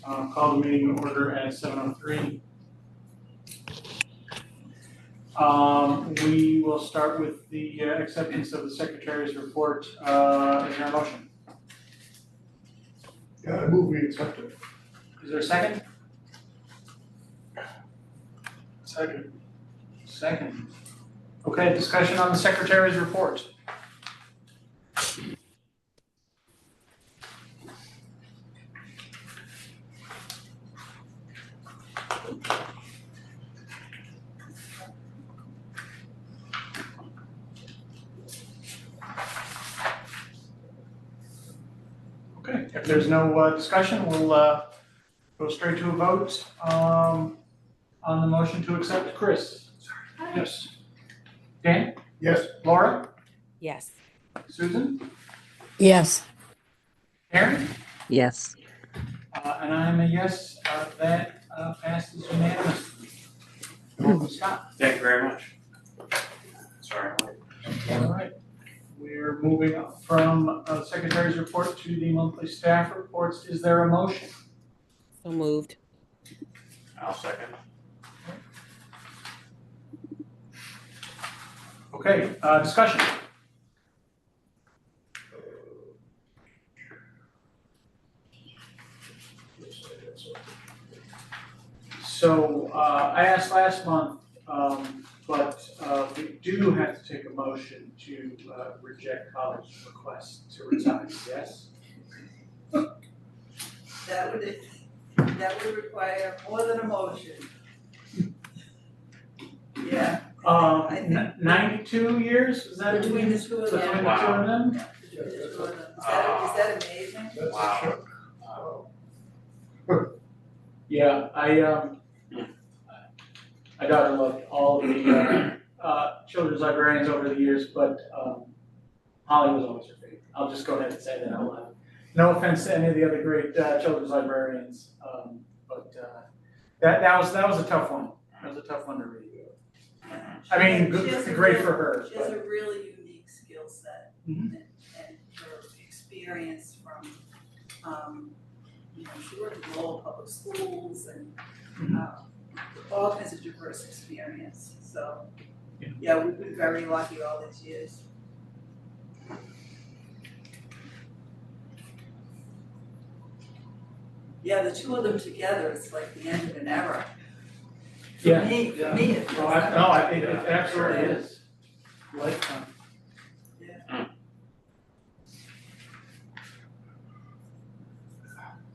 Call the meeting to order at 7:03. We will start with the acceptance of the secretary's report. Is there a motion? Yeah, I move we accept it. Is there a second? Second. Second. Okay, discussion on the secretary's report. Okay, if there's no discussion, we'll go straight to a vote on the motion to accept. Chris? Yes. Dan? Yes. Laura? Yes. Susan? Yes. Aaron? Yes. And I'm a yes. That passes unanimously. Welcome, Scott. Thank you very much. Sorry. All right. We're moving up from Secretary's report to the monthly staff reports. Is there a motion? So moved. I'll second. Okay, discussion. So I asked last month, but we do have to take a motion to reject college requests to resign, yes? That would require more than a motion. Yeah. I think 92 years, is that? between the two of them. Between the two Wow. of them? Between the two of them. Is that amazing? That's Wow. a shock. Yeah, my daughter loved all of the children's librarians over the years, but Holly was always her favorite. I'll just go ahead and say that out loud. No offense to any of the other great children's librarians, but that was a tough one. That was a tough one to read. I mean, great for her. She has a really unique skill set Mhm. and her experience from, she worked in Lowell Public Schools and all kinds of diverse experience. So, yeah, we've been very lucky all these years. Yeah, the two of them together, it's like the end of an era. For Yeah. me, it feels No, that way. I think it absolutely is. Lifetime.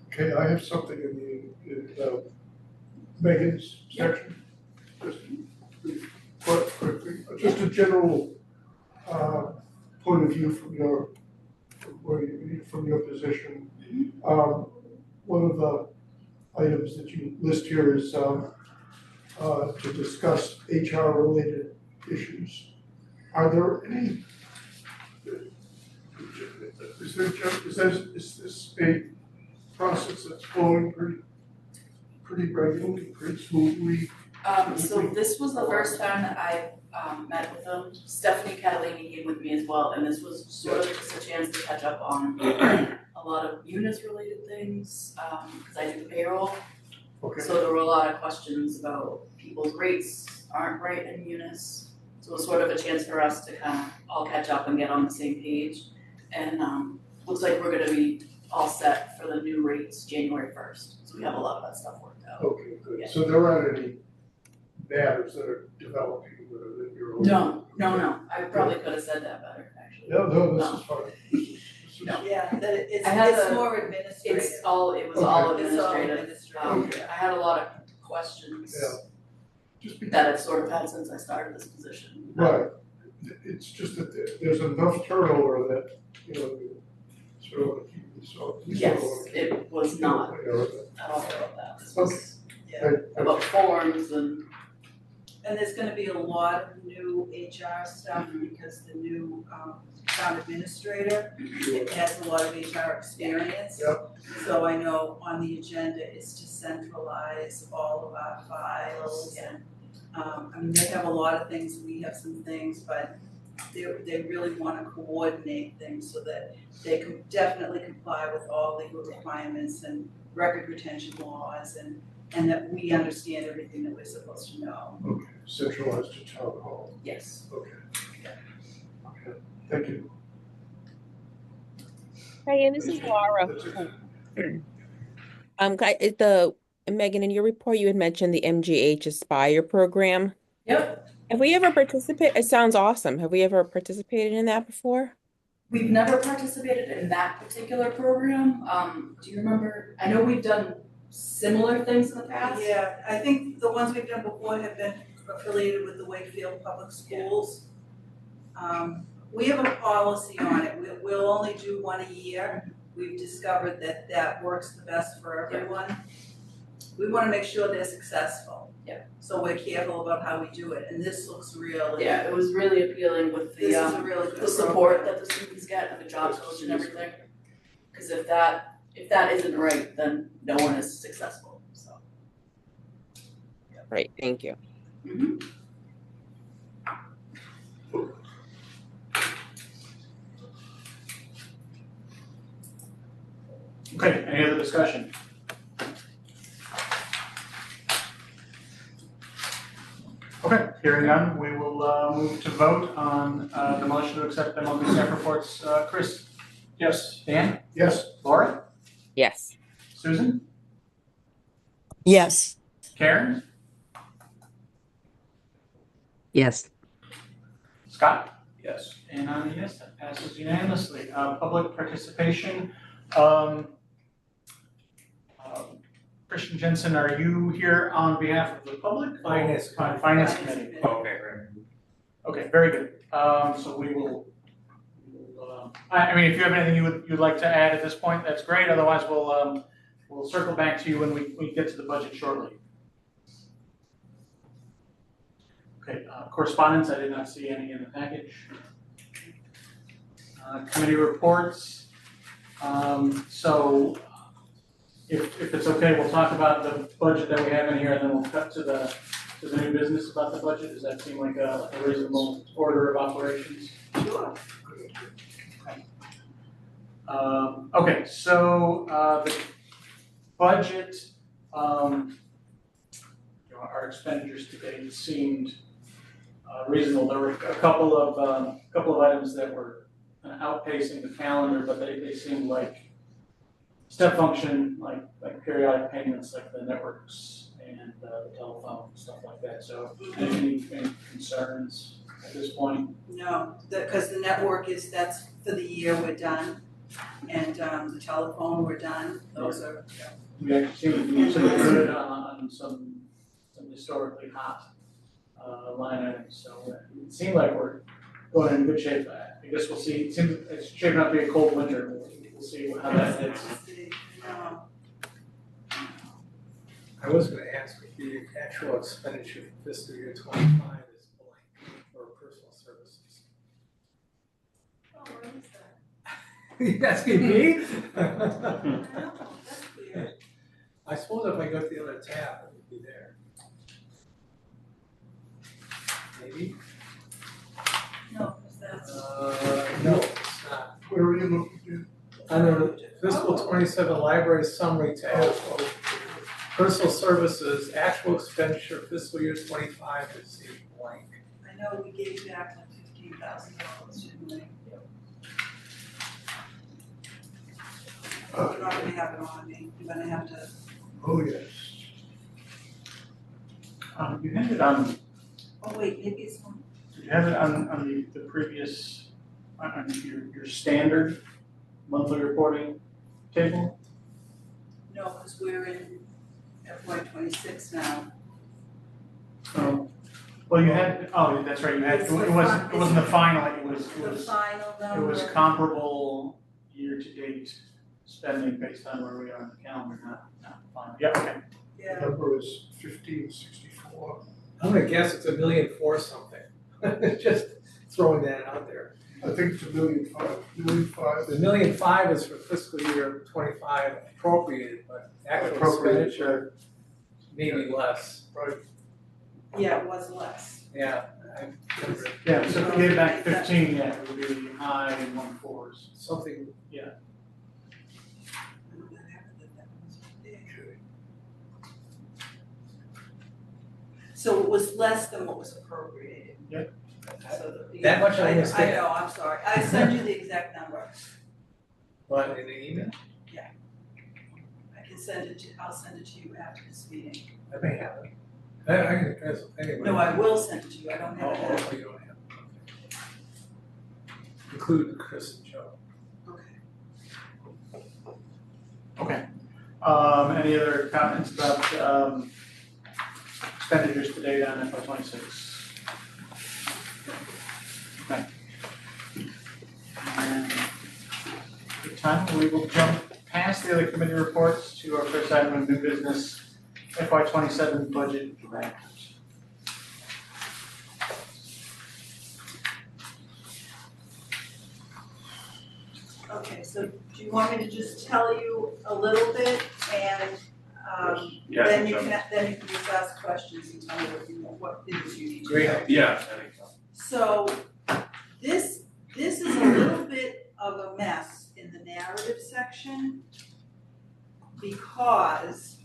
Okay, I have something in Megan's section. Just quite quickly, just a general point of view from your position. One of the items that you list here is to discuss HR related issues. Are there any, is this a process that's flowing pretty regularly, pretty smoothly? So this was the first time that I met with them. Stephanie Catalini came with me as well, and this was sort of just a chance to catch up on a lot of units related things, because I do the payroll. Okay. So there were a lot of questions about people's rates aren't right in Munis. So it was sort of a chance for us to kind of all catch up and get on the same page. And looks like we're gonna be all set for the new rates January 1st. So we have a lot of that stuff worked out. Okay, good. Yeah. So there aren't any matters that are developing that you're. No. I probably could have said that better, actually. No, this is fine. This is- No. Yeah, that it's I had it's a- more administrative. It was all It's all administrative. administrative. I had a lot of questions Yeah. Just because, that I've sort of had since I started this position. right, it's just that there's enough turnover that, you sort of want to keep this on. Yes, it was not at all about that. This was Yeah. about forms and And there's gonna be a lot of new HR stuff because the new town administrator has a lot of HR experience. Yep. So I know on the agenda is to centralize all of our files and they have a lot of things, we have some things, but they really wanna coordinate things so that they can definitely comply with all legal requirements and record retention laws and that we understand everything that we're supposed to know. Okay, centralized to town hall, Yes. okay. Okay, thank you. Hey, and this is Laura. That's it. Megan, in your report, you had mentioned the MGH Aspire program. Yep. Have we ever participated? It sounds awesome. Have we ever participated in that before? We've never participated in that particular program. Do you remember? I know we've done similar things in the past. Yeah, I think the ones we've done before have been affiliated with the Wakefield Public Schools. We have a policy on it, we'll only do one a year. We've discovered that that works the best for everyone. We wanna make sure they're successful. Yeah. So we're careful about how we do it, and this looks really. Yeah, it was really appealing with This is a really good the support program. that the students get and the job coach and everything. Cause if that isn't right, then no one is successful, so. Right, thank you. Mhm. Okay, any other discussion? Okay, hearing none, we will move to vote on the motion to accept the monthly staff reports. Chris? Yes. Dan? Yes, Laura? Yes. Susan? Yes. Karen? Yes. Scott? Yes. And I'm a yes, that passes unanimously. Public participation. Christian Jensen, are you here on behalf of the public? Finance. Finance Committee. Okay, right. Okay, very good. So we will, I mean, if you have anything you'd like to add at this point, that's great. Otherwise, we'll circle back to you when we get to the budget shortly. Okay, correspondence, I did not see any in the package. Committee reports. So if it's okay, we'll talk about the budget that we have in here, and then we'll cut to the new business about the budget. Does that seem like a reasonable order of operations? Sure. Okay, so the budget, our expenditures today seemed reasonable. There were a couple of items that were outpacing the calendar, but they seemed like step function, like periodic payments, like the networks and the telephone, stuff like that. So any concerns at this point? No, because the network that's for the year, we're done. And the telephone, we're done. Those are, We actually seem to be sort of good on some historically hot line items, so it seemed like we're going in good shape. I guess we'll see. It seems it's shaping up to be a cold winter. We'll see how that fits. no, I was gonna ask if the actual expenditure for fiscal year 25 is blank for personal services. oh, where is that? You asking me? That's weird. I suppose if I go to the other tab, it would be there. Maybe? No, because that's. No, it's not. where are you looking Under the fiscal 27 library summary tab, personal services, actual expenditure fiscal year 25 is a blank. I know we gave back like $15,000, didn't we? You're not gonna have it on me, you're gonna have to. Oh, yes. You had it on. Oh, wait, maybe it's on. Did you have it on the previous on your standard monthly reporting table? No, because we're in FY 26 now. Oh, well, you had. Oh, that's right. You had. It wasn't the final. It was The final it number. was comparable year to date spending based on where we are on the calendar, not final. Yeah. Okay. The Yeah, number is 1564. I'm gonna guess it's $1.4 million something. Just throwing that out there. I think it's $1.5 million. The $1.5 million is for fiscal year 25 appropriated, but actual Appropriated, expenditure maybe less. Right. yeah, it was less. Yeah, I remember Yeah. So if we gave back 15, yeah, it would be high in 1/4s. something, I don't know what happened to that. So it was less than what was appropriated. Yeah. So That much I I understand. know, I'm sorry, I send you the exact number, But in the email, I can send it to, I'll send it to you after this meeting. I may have it. I can, anyway. No, I will send it to you, I don't Oh, have it. oh, you don't have it. Okay. Include Chris and Joe. Okay. Okay. Any other comments about, expenditures to date on FY '26? Okay. And at the time, we will jump past the other committee reports to our first item of new business, FY '27 budget draft. Okay, so do you want me to just tell you a little bit and, Yeah, then you so- can just ask questions and tell me what things you need to know. Great idea. Yeah, I think so. So this is a little bit of a mess in the narrative section because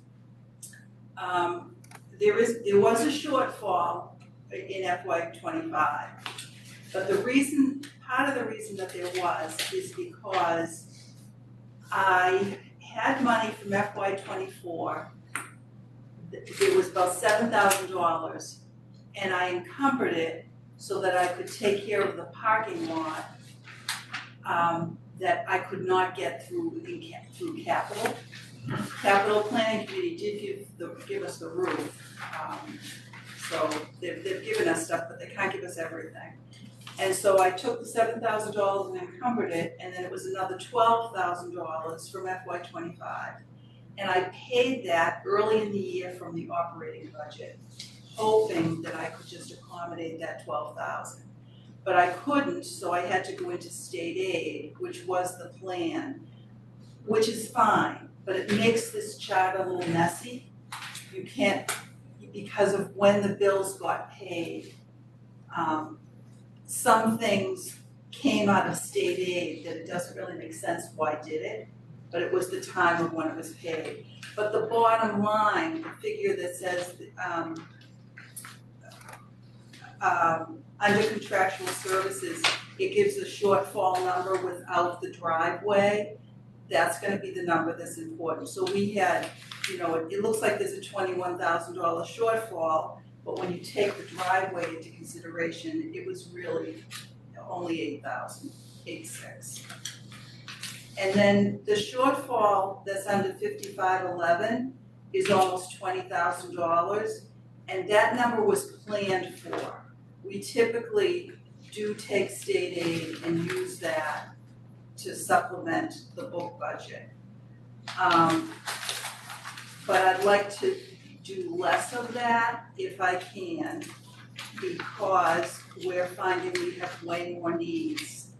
there was a shortfall in FY '25. But part of the reason that there was is because I had money from FY '24. It was about $7,000 and I encumbered it so that I could take care of the parking lot that I could not get through capital. Capital Planning Committee did give us the roof, so they've given us stuff, but they can't give us everything. And so I took the $7,000 and encumbered it, and then it was another $12,000 from FY '25. And I paid that early in the year from the operating budget, hoping that I could just accommodate that $12,000. But I couldn't, so I had to go into state aid, which was the plan, which is fine, but it makes this chart a little messy. You can't, because of when the bills got paid, some things came out of state aid that it doesn't really make sense why I did it, but it was the time of when it was paid. But the bottom line, the figure that says, under contractual services, it gives a shortfall number without the driveway. That's gonna be the number that's important. So we had, it looks like there's a $21,000 shortfall, but when you take the driveway into consideration, it was really only $8,806. And then the shortfall that's under 5511 is almost $20,000, and that number was planned for. We typically do take state aid and use that to supplement the book budget. But I'd like to do less of that if I can, because we're finding we have way more needs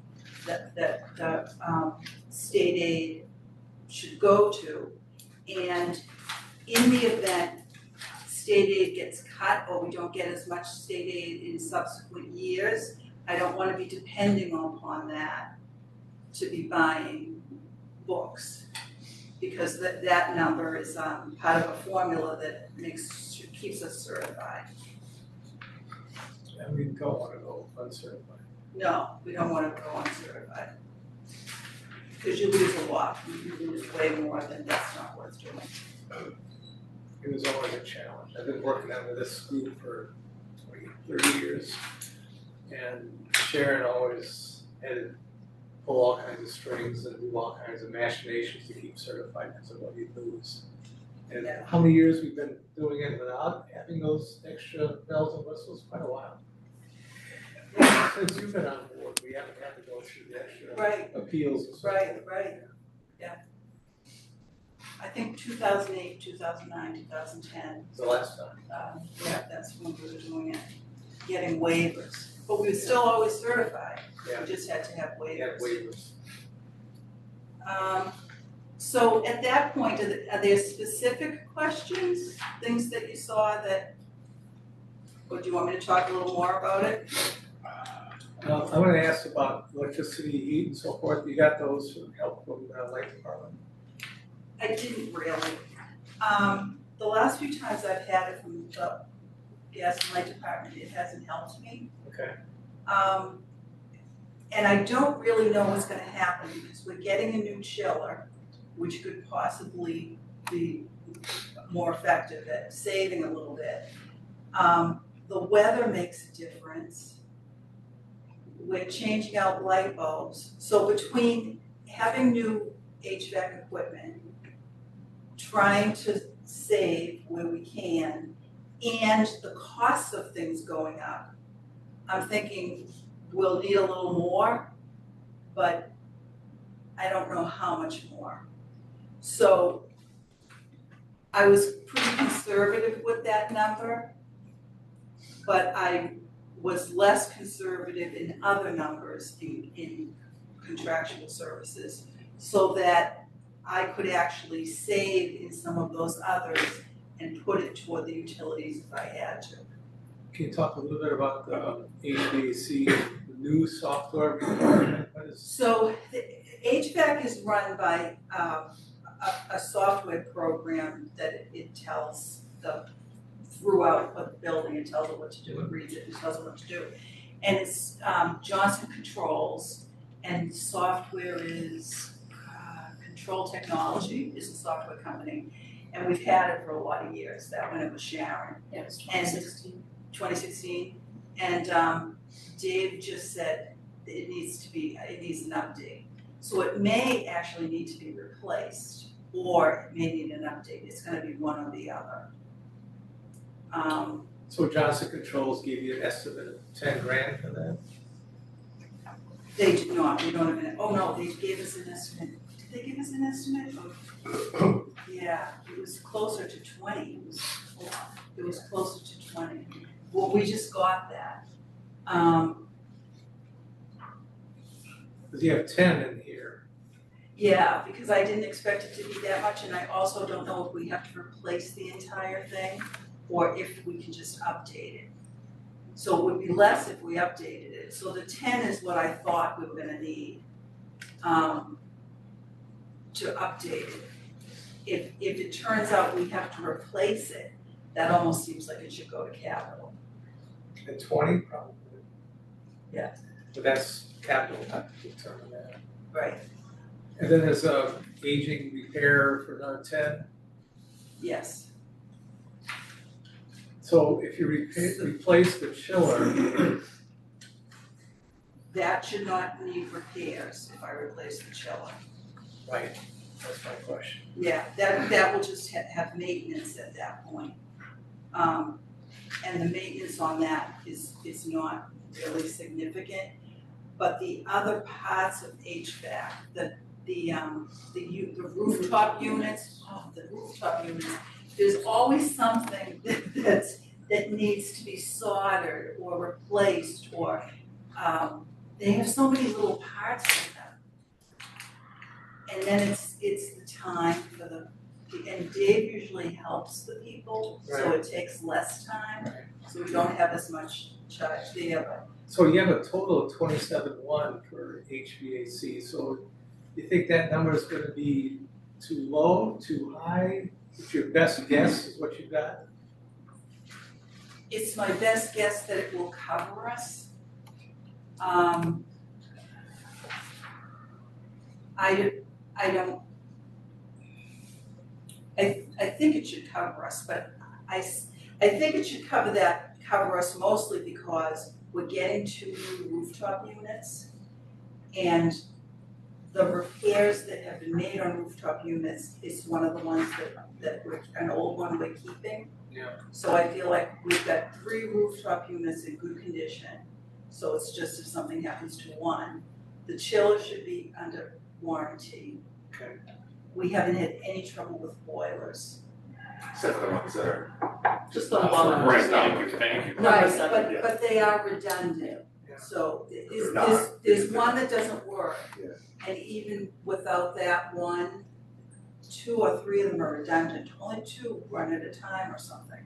that the state aid should go to. And in the event state aid gets cut or we don't get as much state aid in subsequent years, I don't want to be depending upon that to be buying books. Because that number is part of a formula that keeps us certified. And we don't wanna go uncertified. No, we don't want to go uncertified. Because you lose a lot, you lose way more than that's not worth doing. It was always a challenge. I've been working under this group for 20, 30 years. And Sharon always had to pull all kinds of strings and do all kinds of machinations to keep certified because of what you lose. And Yeah. how many years we've been doing it without having those extra bells and whistles? Quite a while. Since you've been on board, we haven't had to go through the extra Right. appeals and so forth. Right, yeah. I think 2008, 2009, 2010, It's the last time. that's when we were doing it, getting waivers. But we were still always certified, Yeah. we just had to have We had waivers. waivers. So at that point, are there specific questions, things that you saw that, or do you want me to talk a little more about it? I'm gonna ask about electricity, heat and so forth. You got those from help from the light department? I didn't really. The last few times I've had it from the gas and light department, it hasn't helped me. Okay. And I don't really know what's gonna happen because we're getting a new chiller, which could possibly be more effective at saving a little bit. The weather makes a difference. We're changing out light bulbs. So between having new HVAC equipment, trying to save where we can, and the cost of things going up, I'm thinking we'll need a little more, but I don't know how much more. So I was pretty conservative with that number, but I was less conservative in other numbers in contractual services, so that I could actually save in some of those others and put it toward the utilities if I had to. Can you talk a little bit about the HVAC, the new software requirement? What is? So the HVAC is run by a software program that it tells throughout the building, it tells it what to do, it reads it, and tells it what to do. And it's Johnson Controls, and software is Control Technology is a software company. And we've had it for a lot of years, that when it was Sharon. Yeah, it was 2016. 2016, and Dave just said it needs an update. So it may actually need to be replaced, or it may need an update, it's gonna be one or the other. So Johnson Controls gave you an estimate of 10 grand for that? They did not, we don't have oh no, they gave us an estimate, did they give us an estimate? Yeah, it was closer to 20, it was closer to 20. Well, we just got that. Because you have 10 in here. Yeah, because I didn't expect it to be that much, and I also don't know if we have to replace the entire thing, or if we can just update it. So it would be less if we updated it, so the 10 is what I thought we were gonna need, to update it. If it turns out we have to replace it, that almost seems like it should go to capital. And 20 probably. Yeah. But that's capital, not to determine that. Right, And then there's a aging repair for another 10. yes, So if you replace the chiller, that should not need repairs if I replace the chiller. right, that's my question. Yeah, that will just have maintenance at that point. And the maintenance on that is not really significant. But the other parts of HVAC, the rooftop units, there's always something that needs to be soldered or replaced, or they have so many little parts in them. And then it's the time for and Dave usually helps the people, so it takes less time, so we don't have as much charge there. So you have a total of 27.1 for HVAC, so you think that number is gonna be too low, too high? It's your best guess is what you got? It's my best guess that it will cover us. I think it should cover us, but I think it should cover us mostly because we're getting 2 new rooftop units, and the repairs that have been made on rooftop units is one of the ones that we're, an old one we're keeping. Yeah. So I feel like we've got 3 rooftop units in good condition, so it's just if something happens to one. The chiller should be under warranty. Okay. We haven't had any trouble with boilers. Except for the ones that are. Just the one. Right, thank you. Number 7. Yeah. But they are redundant, Yeah. so They're not. there's one that doesn't work. Yeah. And even without that one, 2 or 3 of them are redundant, only 2 run at a time or something.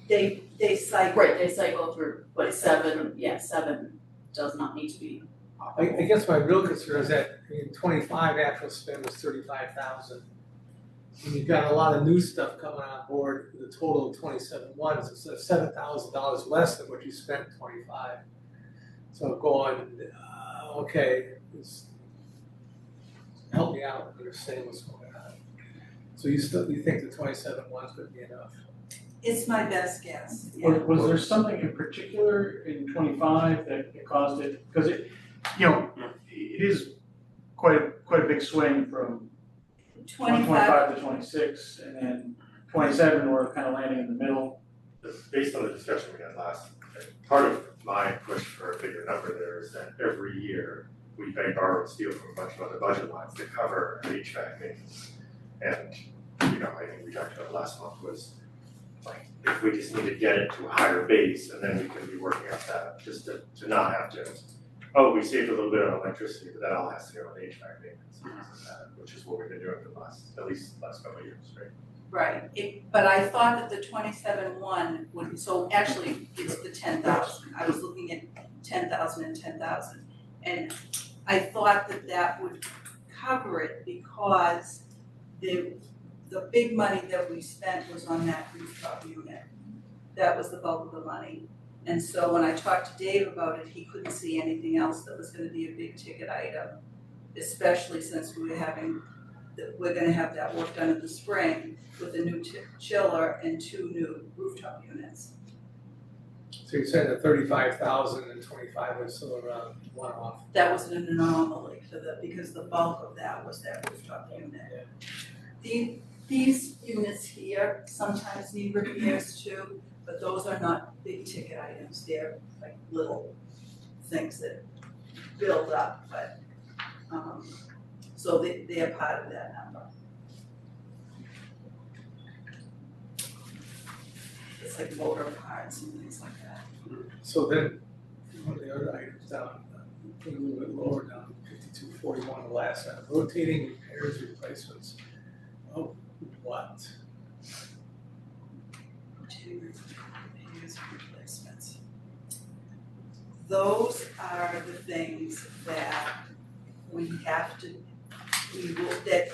They cycle. Right, they cycle through, but 7 does not need to be. I guess my real concern is that in 25 actual spend was 35,000. when you've got a lot of new stuff coming on board with a total of 27 ones, it's $7,000 less than what you spent in 25. So going, okay, help me out, understand what's going on. So you think the 27 ones would be enough? It's my best guess. Was there something in particular in 25 that caused it? Because it is quite a big swing from 25 to 26, and then 27 we're kind of landing in the middle. Based on the discussion we had last, part of my push for a bigger number there is that every year we beg, borrow, and steal from a bunch of other budget lines to cover our HVAC maintenance. And, I think we talked about last month was, like, if we just need to get it to a higher base, and then we can be working on that, just to not have to, we saved a little bit on electricity, but that all has to go on HVAC maintenance, which is what we've been doing for at least the last couple of years, right? Right, but I thought that the 27-1 would, so actually, it's the 10,000, I was looking at 10,000 and 10,000. And I thought that would cover it because the big money that we spent was on that rooftop unit. That was the bulk of the money. And so when I talked to Dave about it, he couldn't see anything else that was gonna be a big ticket item, especially since we're gonna have that work done in the spring with a new chiller and 2 new rooftop units. So you're saying that 35,000 and 25 was still around one-off? That was an anomaly because the bulk of that was that rooftop unit. These units here sometimes need repairs too, but those are not big ticket items, they're like little things that build up, but, so they're part of that number. It's like motor parts and things like that. So then, one of the other items down, a little bit lower down, 5241, the last item, rotating repairs, replacements. Oh, what? Repairs, replacements. Those are the things that that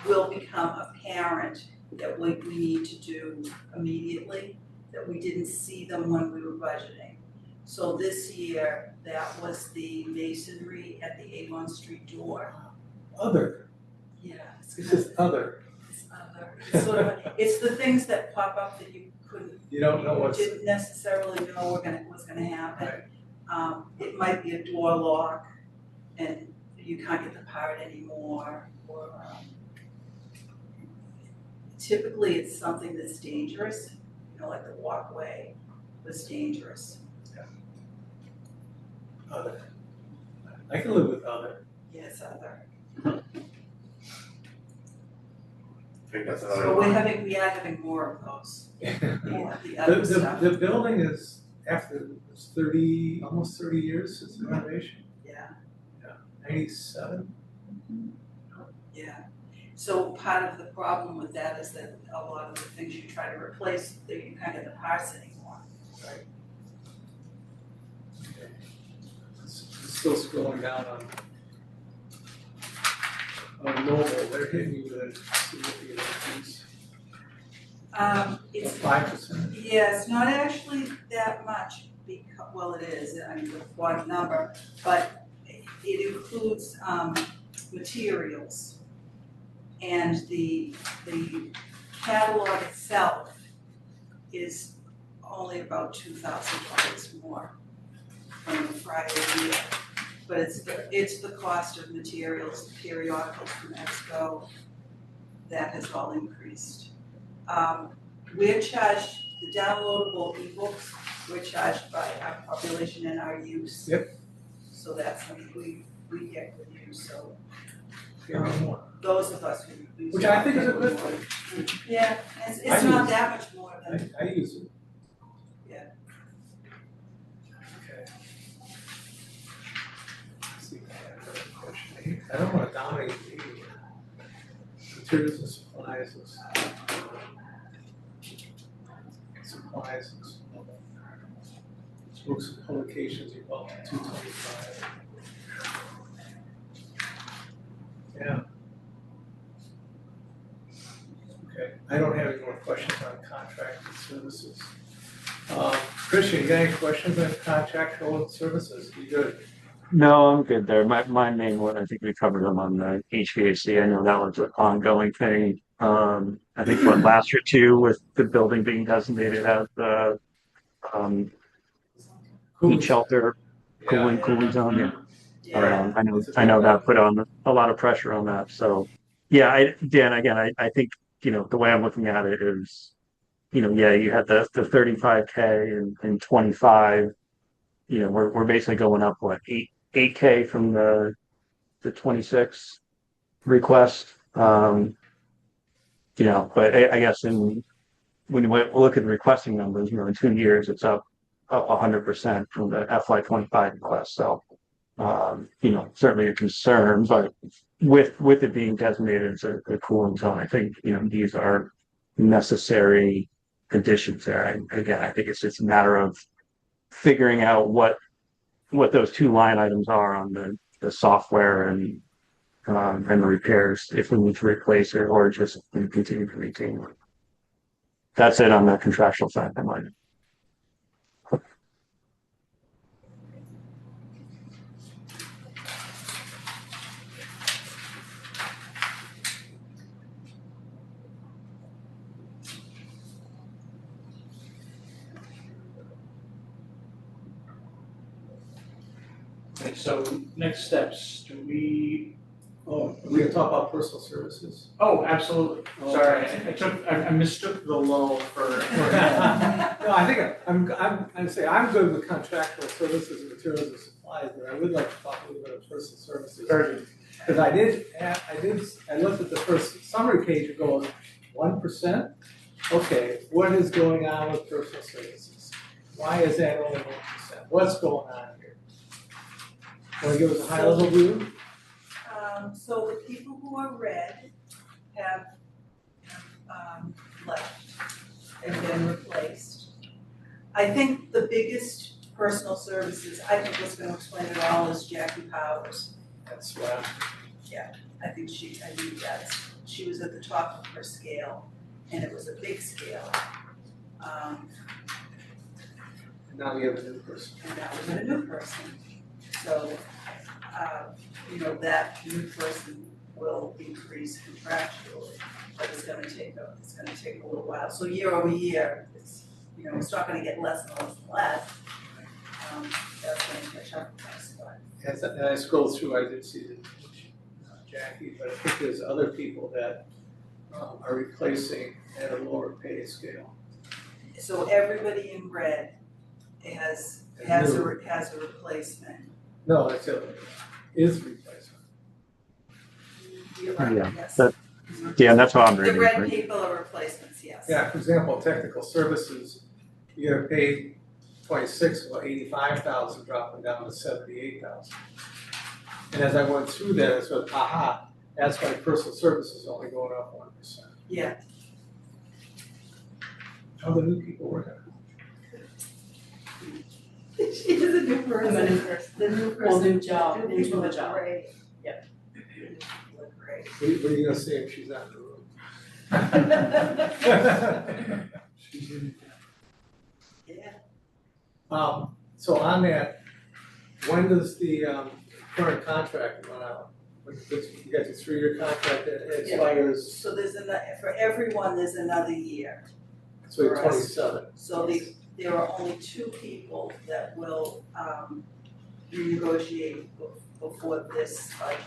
will become apparent that we need to do immediately, that we didn't see them when we were budgeting. So this year, that was the masonry at the Avon Street door. Other, Yeah, it's this kind is other. It's other, it's sort of, it's the things that pop up that you couldn't, You don't know what's, didn't necessarily know was gonna happen. right, It might be a door lock and you can't get the part anymore, or typically it's something that's dangerous, like the walkway was dangerous. other. I can live with other. Yes, other. I think that's another So one. we are having more of those, more of the The, other stuff. the building is, it's 30, almost 30 years since the renovation, Yeah, 97. yeah. So part of the problem with that is that a lot of the things you try to replace, you can't get the parts anymore. It's still scrolling down on mobile, they're hitting you with a significant increase of It's 5%. Yeah, it's not actually that much because, well, it is, I mean, the quad number, but it includes materials. And the catalog itself is only about $2,000 more from the prior year. But it's the cost of materials, periodicals from Expo, that has all increased. We're charged, the downloadable ebooks, we're charged by our population and our use. Yep. So that's something we get with you, so More. those of us who use. Which I think is a good thing. Yeah, I it's not use- that much more than, I use it. Yeah. Okay. Let's see if I have another question. I don't wanna dominate the meeting here. Materials and supplies is. Supplies is. Books and publications are about 225. Yeah. contracted services. Christian, you got any questions on contractual services? You good? No, I'm good there. My main one, I think we covered them on the HVAC. I know that was an ongoing thing. I think what last year too, with the building being designated as the um, heat shelter, cooling zone. Yeah. Yeah. I know that put on a lot of pressure on that. So yeah, Dan, again, I think, the way I'm looking at it is, yeah, you had the 35K and 25, we're basically going up what, 8K from the 26 request. But I guess when you look at the requesting numbers, in 2 years, it's up 100% from the FY25 request. So, certainly a concern, but with it being designated as a cooling zone, I think, these are necessary additions there. Again, I think it's just a matter of figuring out what those two line items are on the software and the repairs, if we need to replace it or just continue to maintain it. That's it on the contractual side. I might. Okay, so next steps, do we, We can talk about personal services. oh, absolutely, sorry, I mistook the lull for. No, I think I'm good with contractual services and materials and supplies, but I would like to talk a little bit of personal services. Urgent. Because I looked at the first summary page, it goes 1%. Okay, what is going on with personal services? Why is that only 1%? What's going on here? Want to give us a high level view? So the people who are red have left and been replaced. I think the biggest personal services, I think what's gonna explain it all is Jackie Powers. That's what I think she was at the top of her scale, and it was a big scale. now we have a new person. And now we're a new person. So, that new person will increase contractually, but it's gonna take a little while. So year over year, it's not gonna get less and less and less. That's gonna catch up with us, but. As I scrolled through, I did see that Jackie, but I think there's other people that are replacing at a lower pay scale. So everybody in red has a replacement. No, is replacement. You're right, Yeah, yes. That's what I'm The reading. red Right? people are replacements, yes. Yeah, for example, technical services, you're gonna pay 26, well, 85,000, dropping down to 78,000. And as I went through that, I said, aha, that's why personal services is only going up 1%. Yeah. How the new people working? She is a new person. I'm a new person. The new person. Well, new job, New into people the look job. great. Yep. Look great. What are you gonna say if she's not in the room? Yeah. So on that, when does the current contract run out? You got the 3-year contract that expires, So for everyone, there's another year. so For us. 27. So there are only 2 people that will renegotiate before this budget.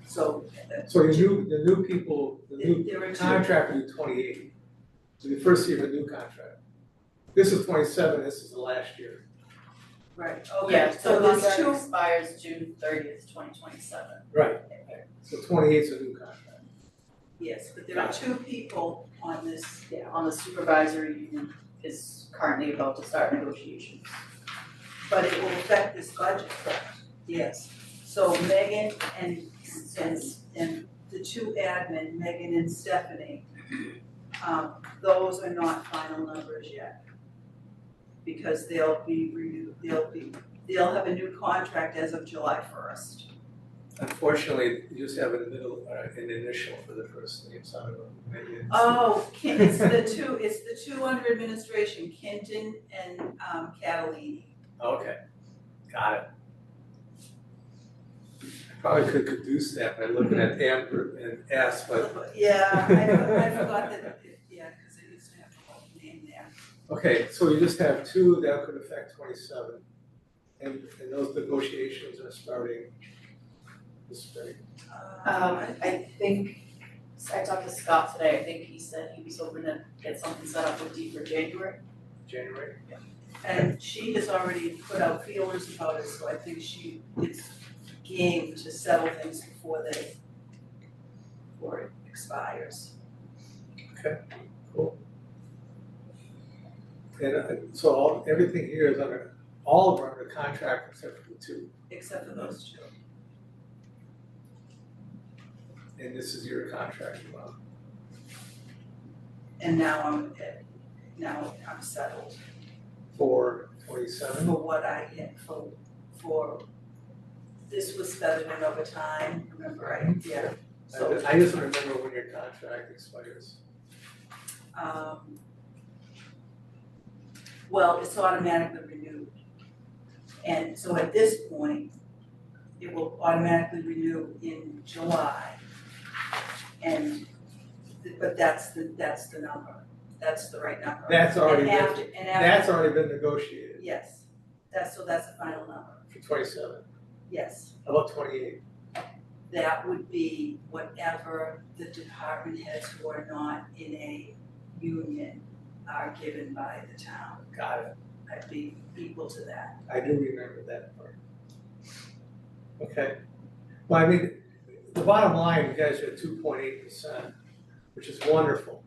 So. So the new people, the There are new 2. contract will be 28. So the first year of a new contract. This is 27, this is the last year. Right, okay, Yeah, so the there's contract 2. expires June 30th, 2027. Right. So 28 is a new contract. Yes, but there are 2 people on this. Yeah, on the supervisory union is currently about to start negotiations. But it will affect this budget, correct? Yes. So Megan and the 2 admin, Megan and Stephanie, those are not final numbers yet. Because they'll be renewed, they'll have a new contract as of July 1st. Unfortunately, you just have an initial for the first name, so I don't know, maybe it's. Oh, it's the two under administration, Kenton and Catalini. Okay, got it. I probably could deduce that by looking at Amber and S, but. Yeah, I forgot that, yeah, because it used to have a whole name there. Okay, so we just have two that could affect 27, and those negotiations are starting this spring. I think, I talked to Scott today, I think he said he was hoping to get something set up with Dee for January. January? And she has already put out feelers about it, so I think it's game to settle things before it expires. Okay, cool. And so everything here is all of them are under contract except for the two, Except for those two. and this is your contract amount. And now I'm settled For 27? for what I get for this was feathered in over time, remember, yeah. So, I just remember when your contract expires. Well, it's automatically renewed. And so at this point, it will automatically renew in July. But that's the number, that's the right number. That's already And been, after, that's already been negotiated yes, that's the final number, for 27. yes. How about 28? That would be whatever the department heads who are not in a union are given by the town. Got it. I'd be equal to that. I do remember that part. Okay. Well, I mean, the bottom line, you guys are at 2.8%, which is wonderful,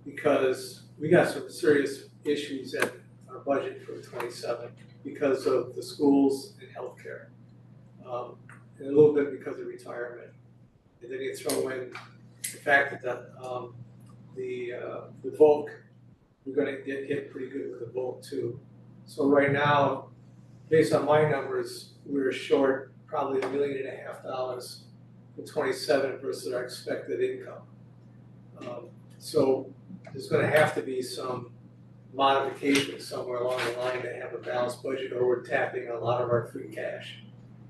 because we got some serious issues at our budget for 27 because of the schools and healthcare, and a little bit because of retirement. And then you throw in the fact that the Volk, we're gonna get hit pretty good with the Volk too. So right now, based on my numbers, we're short probably $1.5 million for 27 versus our expected income. So there's gonna have to be some modification somewhere along the line to have a balanced budget, or we're tapping a lot of our free cash.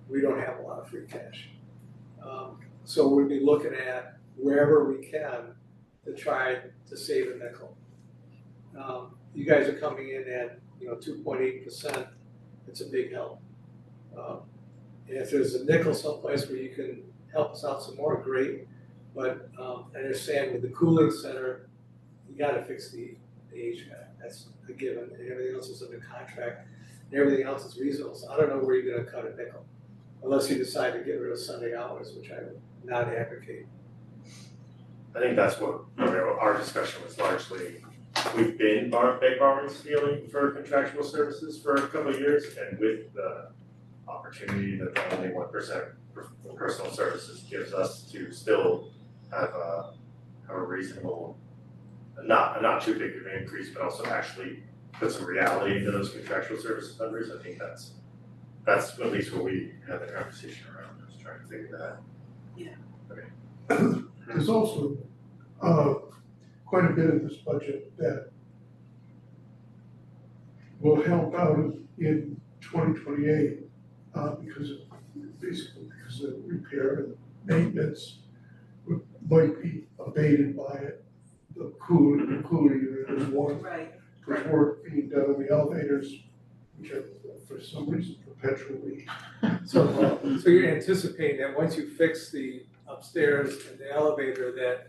We don't have a lot of free cash. So we'll be looking at wherever we can to try to save a nickel. You guys are coming in at 2.8%. It's a big help. And if there's a nickel someplace where you can help us out some more, great. But I understand with the cooling center, you got to fix the HVAC. That's a given. And everything else is under contract. And everything else is reasonable. So I don't know where you're going to cut a nickel, unless you decide to get rid of Sunday hours, which I would not advocate. I think that's what our discussion was largely. We've been big borrowing ceiling for contractual services for a couple of years, and with the opportunity that the only 1% personal services gives us to still have a reasonable, not too big of an increase, but also actually put some reality into those contractual services numbers. I think that's at least what we had the conversation around. I was trying to figure that out. Yeah. Okay. There's also quite a bit of this budget that will help out in 2028 because of repair and maintenance might be abated by it. The cooler unit is one. Right. There's work being done on the elevators, which are for some reason perpetually. So you're anticipating that once you fix the upstairs and the elevator, that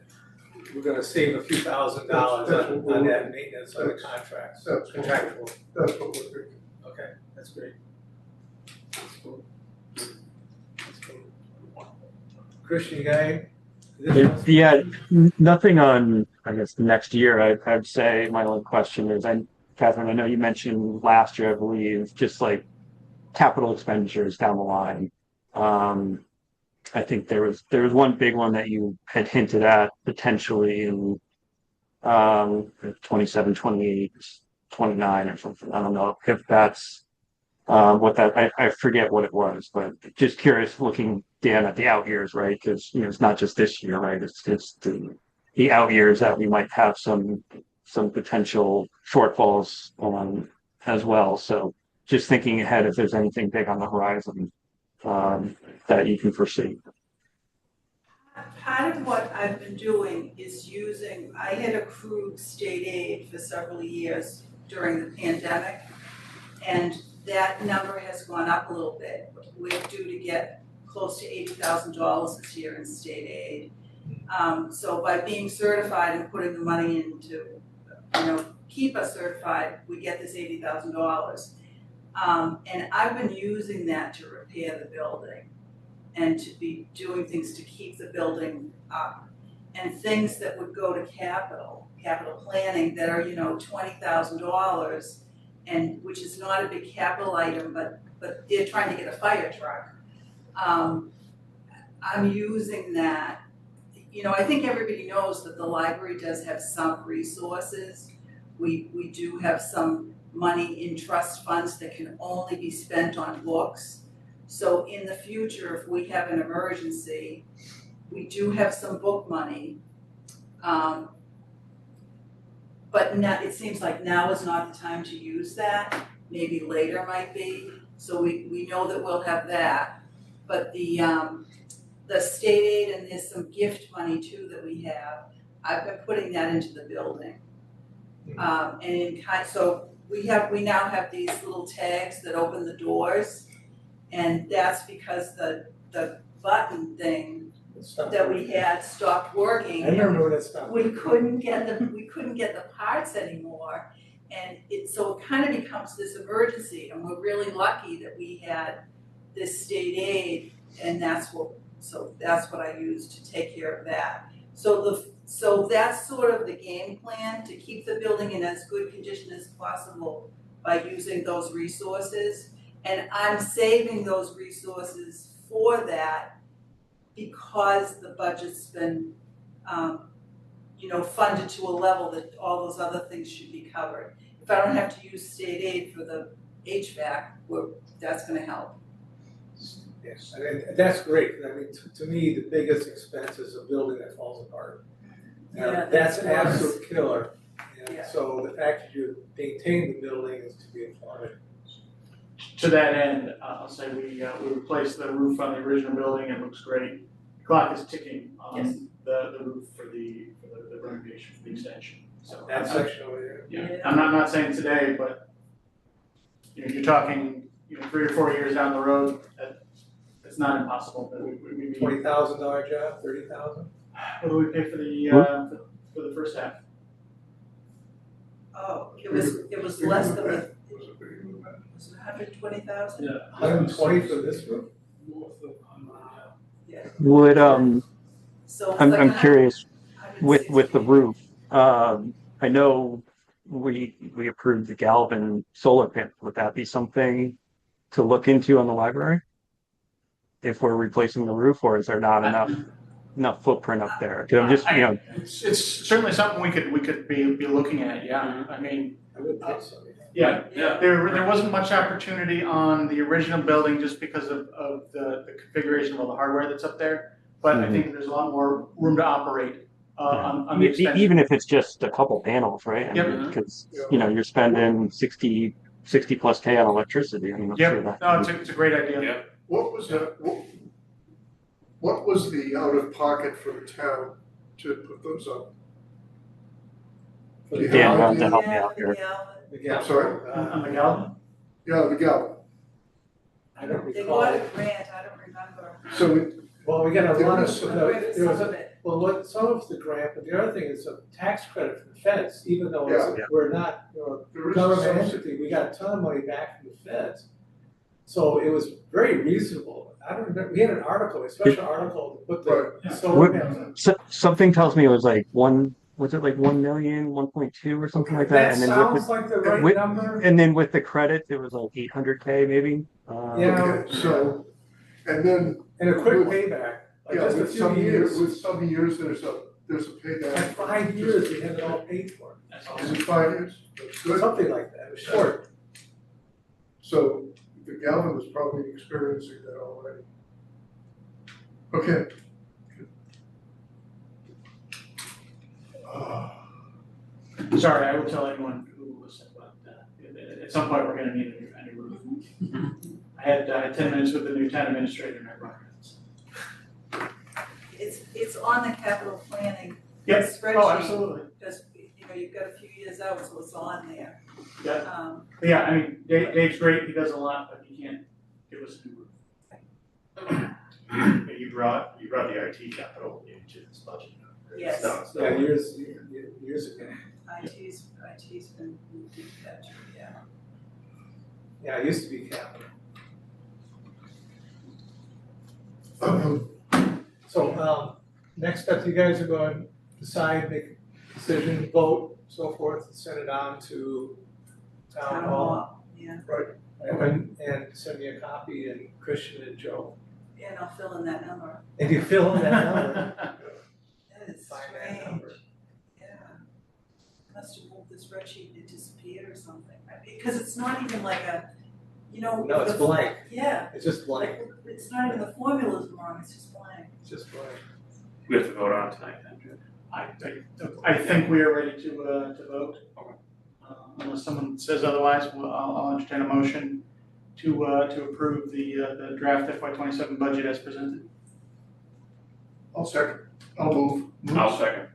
we're gonna save a few $1,000s on that maintenance on the contracts, contractual. That's what we're thinking. Okay, that's great. That's cool. That's cool. Christian, you got any? Yeah, nothing on, I guess, next year. I'd say my only question is, Catherine, I know you mentioned last year, I believe, just like capital expenditures down the line. I think there was one big one that you had hinted at potentially in 27, 28, 29 or something. I don't know if that's what that I forget what it was, but just curious looking Dan, at the out years, right? Because, you know, it's not just this year, right? It's the out years that we might have some potential shortfalls on as well. So just thinking ahead if there's anything big on the horizon that you can foresee. Part of what I've been doing is I had accrued state aid for several years during the pandemic, and that number has gone up a little bit. We're due to get close to $80,000 this year in state aid. So by being certified and putting the money into, keep us certified, we get this $80,000. And I've been using that to repair the building and to be doing things to keep the building up. And things that would go to capital planning that are, $20,000, and which is not a big capital item, but they're trying to get a fire truck. I'm using that. I think everybody knows that the library does have some resources. We do have some money in trust funds that can only be spent on books. So in the future, if we have an emergency, we do have some book money. But now, it seems like now is not the time to use that. Maybe later might be. So we know that we'll have that. But the state aid, and there's some gift money too that we have. I've been putting that into the building. So we now have these little tags that open the doors, and that's because the button thing that we had stopped working. I remember when it stopped. We couldn't get the parts anymore, and so it kind of becomes this emergency, and we're really lucky that we had this state aid, and that's what I used to take care of that. So that's sort of the game plan, to keep the building in as good condition as possible by using those resources. And I'm saving those resources for that because the budget's been, funded to a level that all those other things should be covered. If I don't have to use state aid for the HVAC, that's gonna help. Yes, I mean, that's great. I mean, to me, the biggest expense is a building that falls apart. Yeah, That's an that's absolute killer. And Yeah. so the fact that you maintain the building is to be applauded. To that end, I'll say we replaced the roof on the original building. It looks great. The clock is ticking on Yes. the roof for the renovation, for the extension. So That section over there. yeah, I'm not saying today, but you're talking 3 or 4 years down the road. It's not impossible. That we $20,000 job, $30,000? what do we pay for the first half? Oh, it was less than was it 120,000? Yeah. 120 for this roof? Yeah. Would So it's I'm like I'm curious 160. with the roof. I know we approved the Galvin solar panel. Would that be something to look into on the library? If we're replacing the roof, or is there not enough footprint up there? 'Cause I'm just It's certainly something we could be looking at. Yeah, I mean, I would think so. yeah. There wasn't much opportunity on the original building just because of the configuration of all the hardware that's up there. But I think there's a lot more room to operate on the extension. Even if it's just a couple panels, right? I mean, because you're spending 60 plus K on electricity. I mean, I'm sure Yep. that No, it's a great idea. Yeah. What was what was the out of pocket for the town to put those up? For Do you the Yeah, have well, any to idea? help me out here. Yeah, I'm sorry? On the Galvin? Yeah, the Galvin. I don't they recall. got a grant, I don't remember. So Well, we got a There lot was of, Some of it. some of the grant, but the other thing is a tax credit from the feds, even though we're not, there is government some, entity, we got a ton of money back from the feds. So it was very reasonable. I don't remember, we had an article, a special article to put the solar panels on. Something tells me it was like 1 million, 1.2 or something like that. That And then sounds like the right with- number. and then with the credit, it was like 800K maybe. Yeah. okay, so, and then, And a quick payback, like yeah, just a with few some years. with some years, there's a payback. At 5 years, we had it all paid for. That's Is awesome. it 5 years? That's good. Something like that, it was short. So the Galvin was probably experiencing that already. Okay. Uh, Sorry, I will tell anyone who listens, but at some point we're gonna need a new roof. I had 10 minutes with the new town administrator and I brought it. It's on the capital planning Yes, spreadsheet. oh, absolutely. Because, you know, you've got a few years out, so it's on there. Yeah. But yeah, I mean, Dave's great, he does a lot, but he can't give us a new roof. And you brought the IT capital into this budget. Yes. So it's Yeah, not- years ago. IT's been moved into that, yeah. Yeah, it used to be capital. So, next up, you guys are going to decide, make a decision, vote, so forth, and send it on to town hall. Yeah, And send me a copy, and Christian and Joe. and I'll fill in that number. And you fill in that number. That is Find that strange. number. Yeah. Must have moved the spreadsheet, it disappeared or something. Because it's not even like a, you know. No, it's the- blank. Yeah, It's just blank, like, it's not even the formula's wrong, it's just blank. it's just blank. We have to vote on tonight then, Jim. I think we are ready to vote. Unless someone says otherwise, I'll entertain a motion to approve the draft FY27 budget as presented. I'll second, I'll move. I'll second.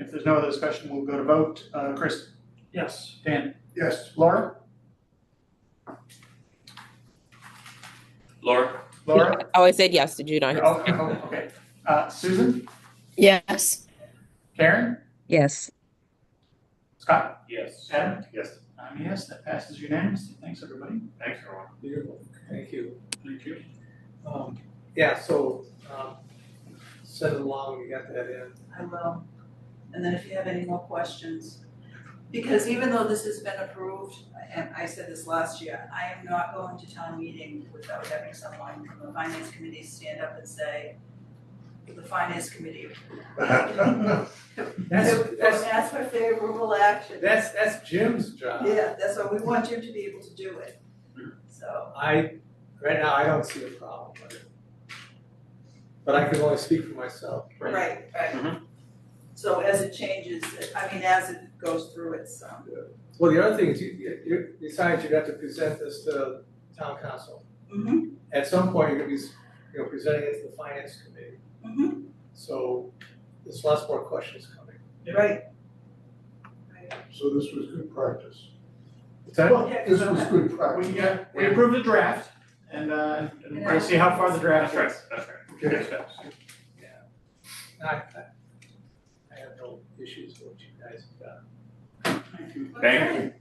If there's no other discussion, we'll go to vote. Chris? Yes. Dan? Yes. Laura? Laura? Laura? Oh, I said yes, did you not? Okay. Susan? Yes. Karen? Yes. Scott? Yes. Adam? Yes. Yes, that passes unanimously. Thanks, everybody. Thanks, everyone. Beautiful, thank you. Thank you. Yeah, so, send it along, we got that in. I will. And then if you have any more questions, because even though this has been approved, and I said this last year, I am not going to town meeting without having someone from the finance committee stand up and say, the finance committee. Ask for favorable action. That's Jim's job. Yeah, that's what we want Jim to be able to do it. So, Right now, I don't see a problem with it. But I can only speak for myself. right. Mhm. So as it changes, as it goes through its, Well, the other thing is, you decide you have to present this to town council. mhm, At some point, you're gonna be, presenting it to the finance committee. mhm, So there's lots more questions coming. right. So this was good practice. What's that? Well, this was good practice. We approved the draft and we're gonna see how far the draft That's is. right, that's right. Okay. Next steps. I have no issues with what you guys have done. Thank you.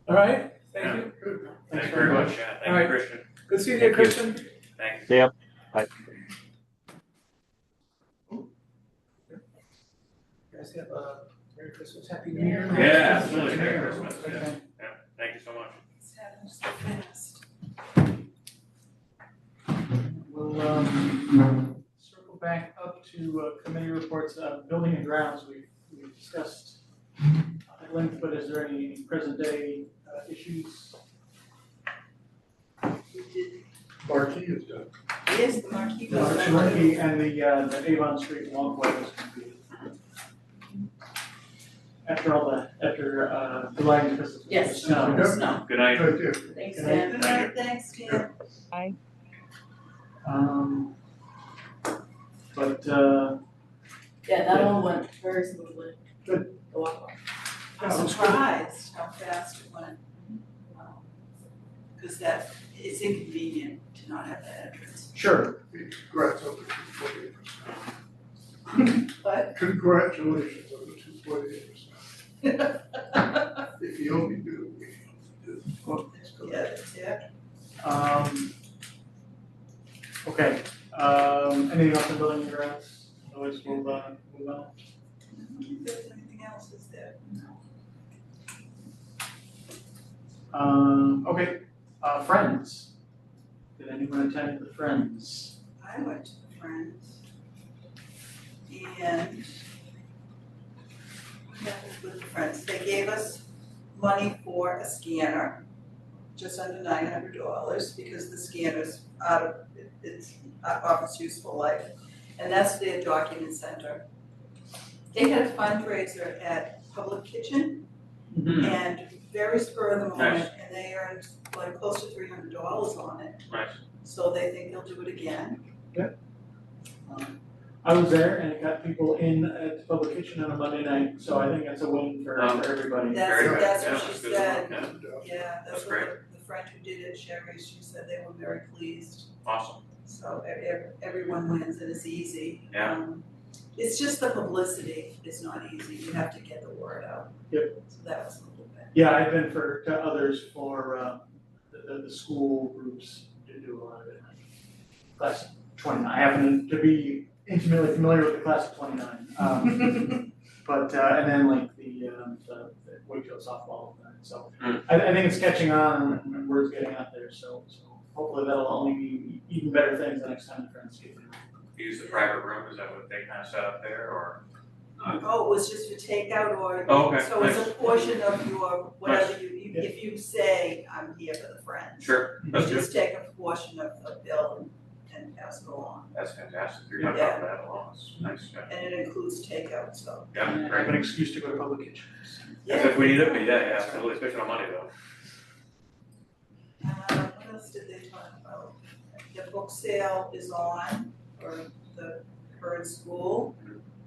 All right, thank you. Good. Thank you very much, yeah. All Thank right. you, Christian. Good seeing you, Thank you. Christian. Thank See ya. You guys have a Merry Christmas, Happy New Year. you. Yeah, absolutely. Merry Christmas. Yeah, yeah. Thank you so much. It's happening so fast. We'll circle back up to committee reports, building and grounds, we've discussed at length, but is there any present day issues? We did, Marquee is done. yes, the marquee The goes. Cherokee and the Avon Street walkway was completed. After delaying because of the Yes. snow. Yep. Snow. Good night. Right there. Thanks, Good Dan. Good night, thanks, Dan. But Yeah, that all went very smoothly. Good. The walk. I'm surprised how fast it went. Cause it's inconvenient to not have that entrance. sure, Congrats on the 2.8%. But Congratulations on the 2.8%. If you only do, yeah, that's it. Okay, anything else on building and grounds? Otherwise we'll move on. I don't think there's anything else, is there? Okay, Friends. Did anyone attend the Friends? I went to the Friends. And what happened with the Friends? They gave us money for a scanner. just under $900 because the scanner's out of, it's off its useful life. And that's their document center. They had a fundraiser at Public Kitchen and very spur of the moment, Nice. and they earned like close to $300 on it. Nice. So they think they'll do it again. I was there and it got people in at the public kitchen on a Monday night, so I think that's a win for everybody. Very good. That's Yeah, what she that's good. said. Yeah, Yeah, That's that's what the friend who did it, Sherry, she said they were very pleased. awesome. So everyone wins and it's easy. Yeah. It's just the publicity is not easy, you have to get the word out. Yep. So that was a little bit. Yeah, I've been to others for the school groups to do a lot of it. Class of 29, I happen to be intimately familiar with the class of 29. But, and then like the Wakefield softball event, so I think it's catching on and word's getting out there, so hopefully that'll only be even better things the next time the friends get there. Use the private room, is that what they kind of set up there, or? Oh, it was just for takeout or, Oh, okay, so it's nice. a portion of your, whatever if you say, I'm here for the friends. Sure, You that's good. just take a portion of the bill and pass it along, That's fantastic. You're not talking that along. It's nice. Yeah, and it includes takeout, so. yeah, I have great. an excuse to go to public kitchen. As if we need it, yeah, absolutely, especially on Monday though. What else did they talk about? The book sale is on for the current school,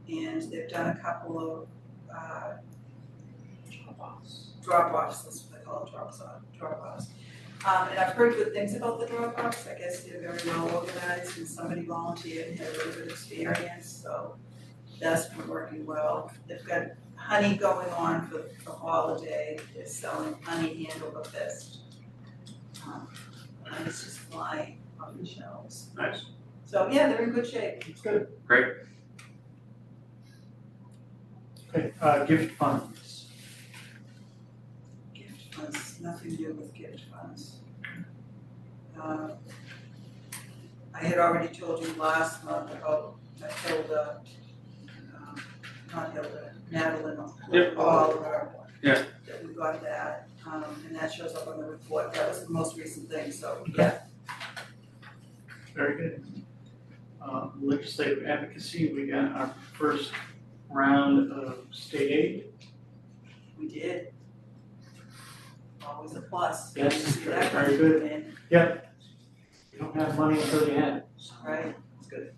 and they've done a couple of drop-offs, that's what they call it, drop-offs. And I've heard good things about the drop-offs, I guess they're very well organized, and somebody volunteered and had a really good experience, so that's been working well. They've got honey going on for the holiday, they're selling honey hand over fist. And it's just flying off the shelves. Nice. So, yeah, they're in good shape. It's good. Great. Okay, gift funds. Gift funds, nothing new with gift funds. I had already told you last month about Hilda, not Hilda, Madeline, Yep. Oliver. Yeah. That we got that, and that shows up on the report, that was the most recent thing, so, yeah. Very good. Legislative advocacy, we got our first round of state aid. We did. Always a plus. Yes, See that very money good. come in, Yep. You don't have money until you have it. right? It's good.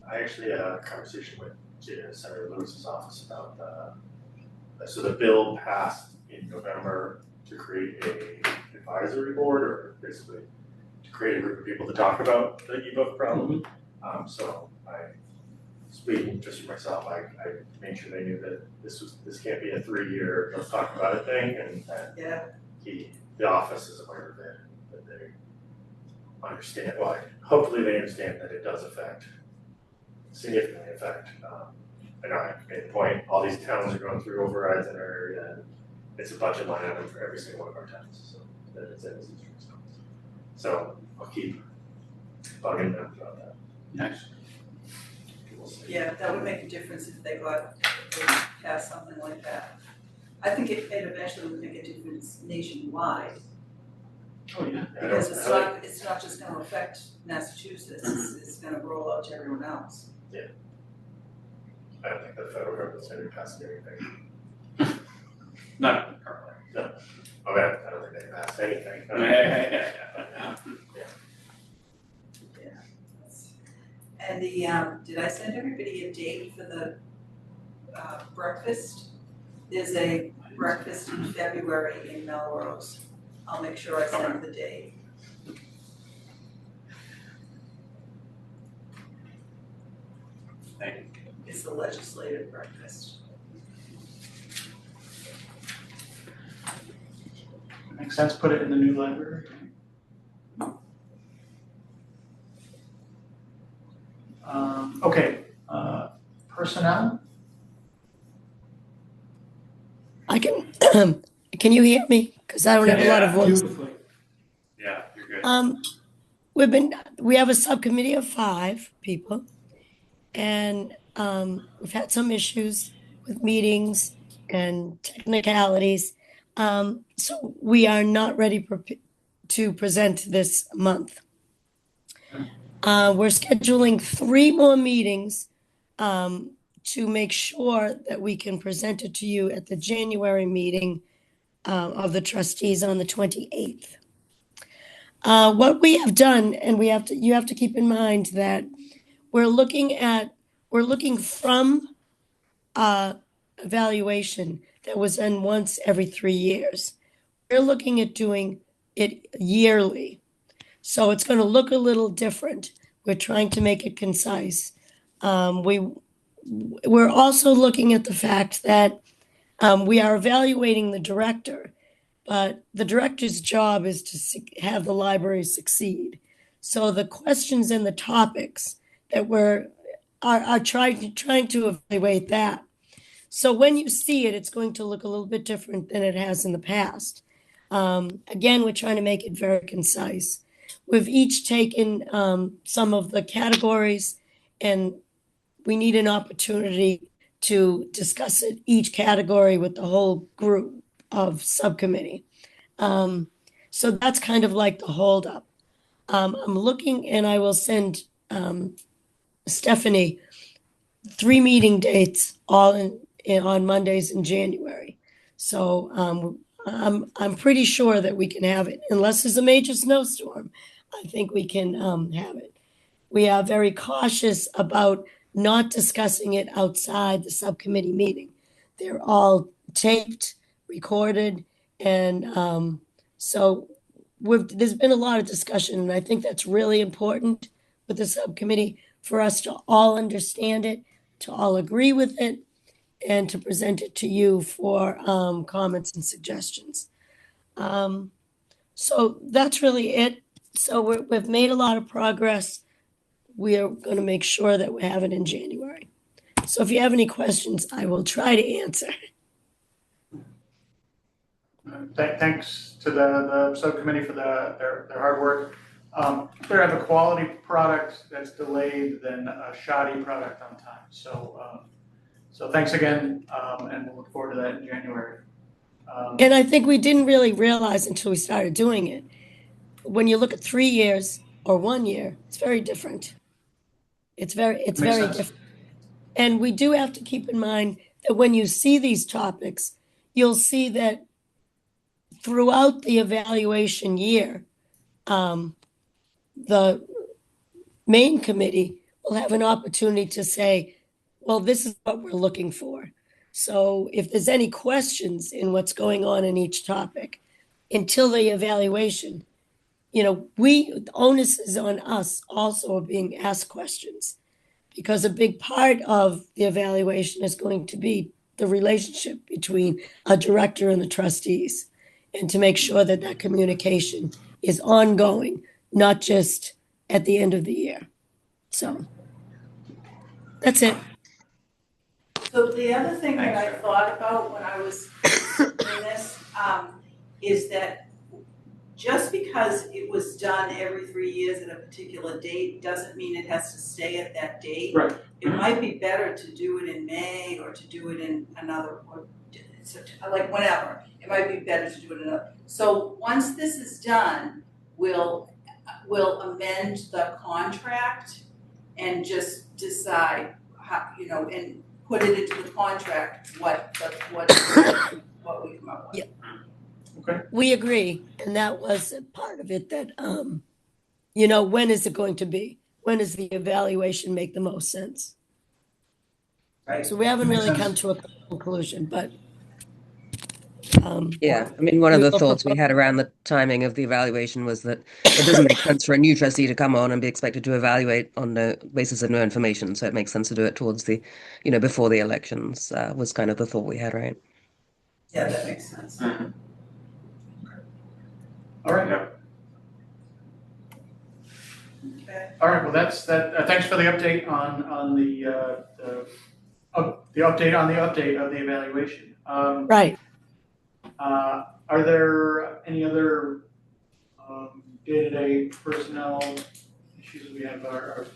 I actually had a conversation with Senator Lewis's office about so the bill passed in November to create a advisory board, or basically to create a group of people to talk about the ebook problem. So speaking just for myself, I made sure they knew that this can't be a 3-year, let's talk about it thing, and that Yeah, the office is aware of it, that they understand, well, hopefully they understand that it does significantly affect, I know I made the point, all these towns are going through overrides in our area, and it's a budget line item for every single one of our towns, so that it's in this district. So I'll keep bugging them about that. Nice. We'll see. yeah, that would make a difference if they passed something like that. I think it eventually would make a difference nationwide, Oh, yeah. because it's not just gonna affect Massachusetts, it's gonna roll out to everyone else. I don't think the federal government's gonna be passing anything. Not currently. I mean, I don't think they passed anything. And did I send everybody a date for the breakfast? There's a breakfast in February in Melrose. I'll make sure I send the date. Thank you. It's the legislative breakfast. Makes sense, put it in the new library. Okay, personnel? I can you hear me? Because I don't have a lot of Yeah. voice. Beautifully. Yeah, you're good. We have a subcommittee of 5 people, and we've had some issues with meetings and technicalities. So we are not ready to present this month. We're scheduling 3 more meetings to make sure that we can present it to you at the January meeting of the trustees on the 28th. What we have done, and you have to keep in mind that we're looking from evaluation that was done once every 3 years. We're looking at doing it yearly. So it's going to look a little different. We're trying to make it concise. We're also looking at the fact that we are evaluating the director, but the director's job is to have the library succeed. So the questions and the topics that are trying to evaluate that. So when you see it, it's going to look a little bit different than it has in the past. Again, we're trying to make it very concise. We've each taken some of the categories, and we need an opportunity to discuss it, each category with the whole group of subcommittee. So that's kind of like the holdup. I'm looking, and I will send Stephanie 3 meeting dates, all on Mondays in January. So I'm pretty sure that we can have it, unless there's a major snowstorm. I think we can have it. We are very cautious about not discussing it outside the subcommittee meeting. They're all taped, recorded, and so there's been a lot of discussion, and I think that's really important with the subcommittee for us to all understand it, to all agree with it, and to present it to you for comments and suggestions. So that's really it. So we've made a lot of progress. We are going to make sure that we have it in January. So if you have any questions, I will try to answer. Thanks to the subcommittee for their hard work. If they have a quality product that's delayed than a shoddy product on time. So thanks again, and we'll look forward to that in January. And I think we didn't really realize until we started doing it. When you look at 3 years or 1 year, it's very different. It's very different. And we do have to keep in mind that when you see these topics, you'll see that throughout the evaluation year, the main committee will have an opportunity to say, well, this is what we're looking for. So if there's any questions in what's going on in each topic, until the evaluation, the onus is on us also of being asked questions, because a big part of the evaluation is going to be the relationship between a director and the trustees, and to make sure that that communication is ongoing, not just at the end of the year. So that's it. So the other thing that I thought about when I was doing this is that just because it was done every 3 years at a particular date doesn't mean it has to stay at that date. Right. It might be better to do it in May or to do it in another, or like whenever. It might be better to do it in another. So once this is done, we'll amend the contract and just decide how, and put it into the contract what we come up with. Yeah. Okay. We agree, and that was part of it, that when is it going to be? When does the evaluation make the most sense? Right. So we haven't Makes really sense. come to a conclusion, but Yeah, I mean, one of we the will thoughts we propose- had around the timing of the evaluation was that it doesn't make sense for a new trustee to come on and be expected to evaluate on the basis of no information. So it makes sense to do it towards the, before the elections, was kind of the thought we had, right? Yeah, that makes sense. All right. Yeah. Okay. All right. Well, that's that. Thanks for the update on the update on the update of the evaluation. Right. Are there any other day-to-day personnel issues? We have our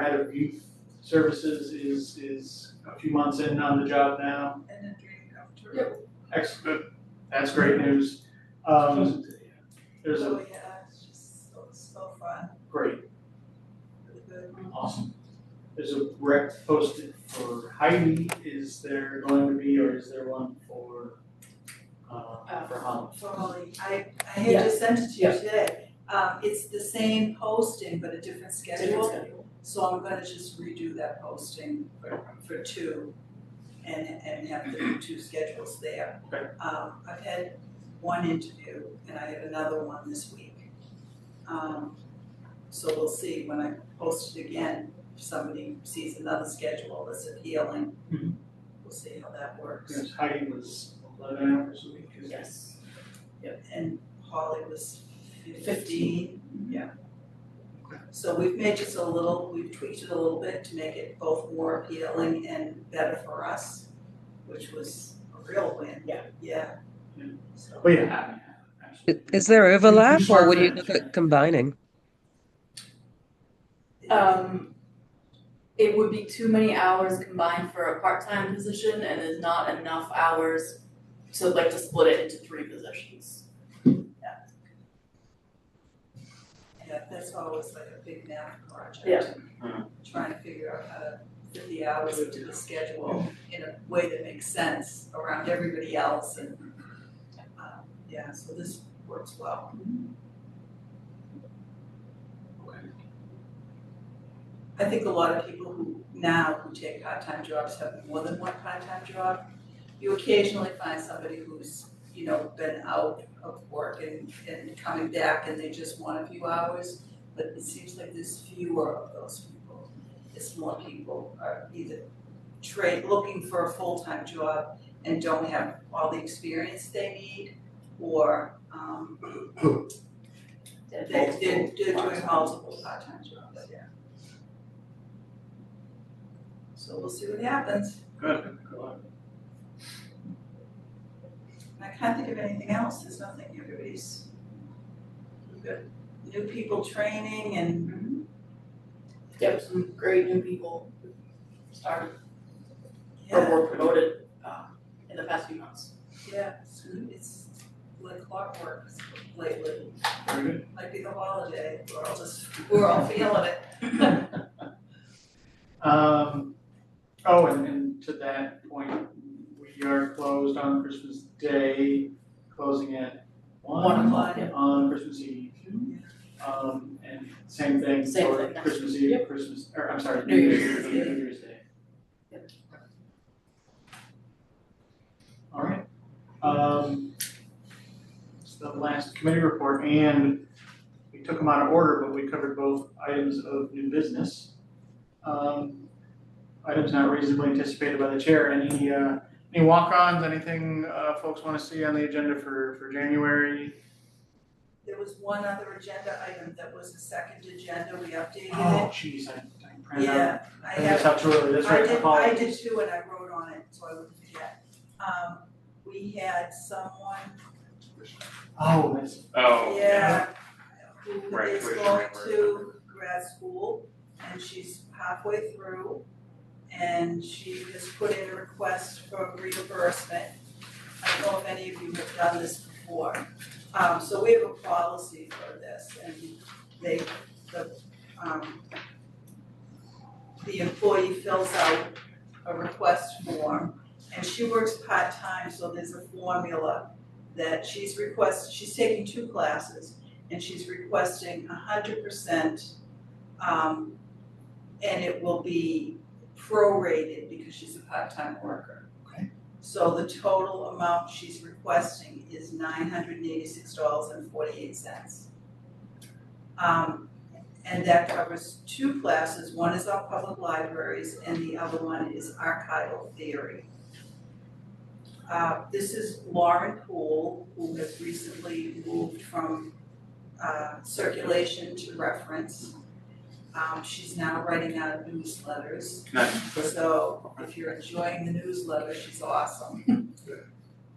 head of youth services is a few months in on the job now. And then dream come true. Excellent. That's great news. There's Oh, a yeah, it's just so fun, great, really good. awesome. There's a rec posted for Heidi. Is there going to be, or is there one for Holly? For Holly, I had just sent it to you today. It's the same posting, but a different schedule. So I'm gonna just redo that posting for two and have the two schedules there. Okay. I've had one interview and I have another one this week. So we'll see when I post it again, if somebody sees another schedule that's appealing. Mhm. We'll see how that works. Because Heidi was 11 hours a week. Is it? Yes. Yep, and Holly was 15, yeah. So we've made just a little, we've tweaked it a little bit to make it both more appealing and better for us, which was a real win. Yeah. Yeah. Yeah. So, Oh yeah, absolutely. Is there overlap, You or would you start look at combining? It would be too many hours combined for a part-time position, and there's not enough hours to to split it into 3 positions. yeah, that's always like a big math project. Yeah. Trying to figure out how to fit the hours into the schedule in a way that makes sense around everybody else and, yeah, so this works well. I think a lot of people who take part-time jobs have more than one part-time job. You occasionally find somebody who's, been out of work and coming back and they just want a few hours, but it seems like there's fewer of those people. It's more people are either looking for a full-time job and don't have all the experience they need, or they're doing multiple part-time jobs, yeah. So we'll see what happens. Good. Go on. I can't think of anything else, there's nothing, everybody's, we've got new people training and, Yep, some great new people started or yeah, were promoted in the past few months. yeah, it's like clockwork lately. Very good. Might be the holiday, we're all feeling it. And to that point, we are closed on Christmas Day, closing at 1 o'clock, yeah. on Christmas Eve. And same thing Same for thing next Christmas week. Eve, Yep. New Year's Day. Yep. All right. It's the last committee report, and we took them out of order, but we covered both items of new business. Items not reasonably anticipated by the chair. Any walk-ons, anything folks want to see on the agenda for January? There was one other agenda item that was the second agenda, we updated Oh, it. geez, I printed out. Yeah, I That's have, how too early, that's right, I did too, and I wrote on it, so I wouldn't forget. We had someone, Oh, that's, yeah, who Right, is tuition going reimbursement. to grad school, and she's halfway through, and she has put in a request for reimbursement. I don't know if any of you have done this before. So we have a policy for this, and the employee fills out a request form, and she works part-time, so there's a formula that she's taking 2 classes, and she's requesting 100%, and it will be prorated because she's a part-time worker. Okay. So the total amount she's requesting is $986.48. And that covers 2 classes. One is on public libraries and the other one is archival theory. This is Lauren Poole, who has recently moved from circulation to reference. She's now writing out newsletters. Nice. So if you're enjoying the newsletter, she's awesome.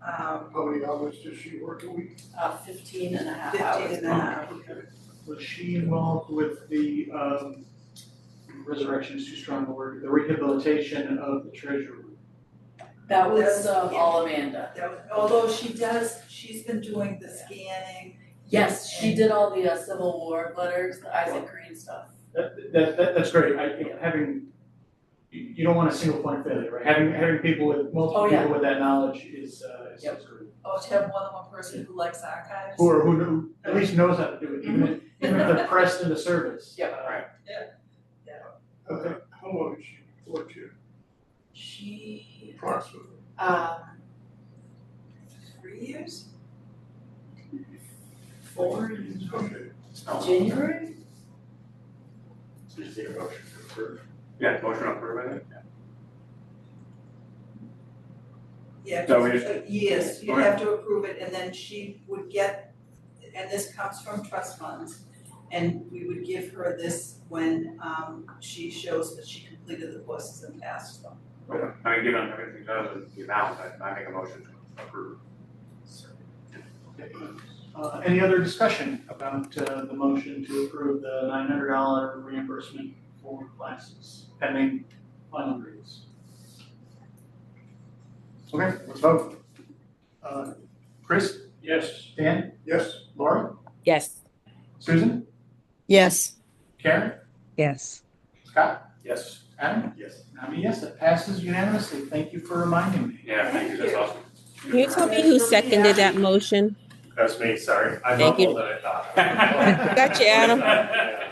How many hours does she work a week? 15 and a half 15 hours. and a half. was she involved with the resurrection is too strong a word, the rehabilitation of the treasurer? That was Yeah. all Amanda. Although she's been doing the scanning Yes, she did all the Civil War letters, the Isaac Green stuff. That's great, having, you don't want a single point of failure, right? Having people with, multiple Oh, yeah. people with that knowledge is Yep. great. Oh, to have more than one person who likes archives. Who at least knows how to do it, even if they're pressed into service. Yep. Right. Okay, how long has she worked here She, approximately? 3 years? 4 in Okay, January? So you just need a motion to approve. Yeah, motion to approve, I think. Yeah, So we just- yes, you'd Okay. have to approve it, and then she would get, and this comes from trust funds, and we would give her this when, she shows that she completed the courses and passed them. I mean, given everything does with the amount, I make a motion to approve. Any other discussion about the motion to approve the $900 reimbursement for classes pending final grades? Okay, let's vote. Chris? Yes. Dan? yes, Laura? Yes. Susan? Yes. Karen? Yes. Scott? Yes. Adam? Yes. I'm a yes, that passes unanimously. Thank you for reminding me. Yeah, thank you, that's awesome. Can you tell me who seconded that motion? That's me, sorry. I Thank you. mumbled it, I thought. Gotcha, Adam. Yeah.